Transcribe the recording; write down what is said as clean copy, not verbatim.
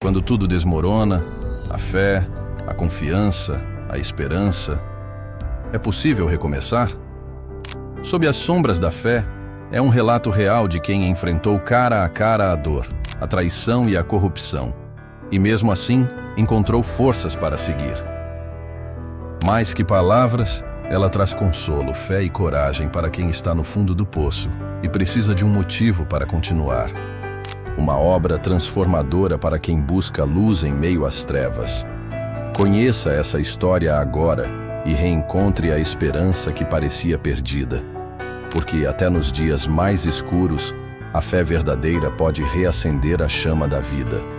Quando tudo desmorona, a fé, a confiança, a esperança, é possível recomeçar? Sob as sombras da fé, é um relato real de quem enfrentou cara a cara a dor, a traição e a corrupção, e mesmo assim encontrou forças para seguir. Mais que palavras, ela traz consolo, fé e coragem para quem está no fundo do poço e precisa de um motivo para continuar. Uma obra transformadora para quem busca luz em meio às trevas. Conheça essa história agora e reencontre a esperança que parecia perdida. Porque até nos dias mais escuros, a fé verdadeira pode reacender a chama da vida.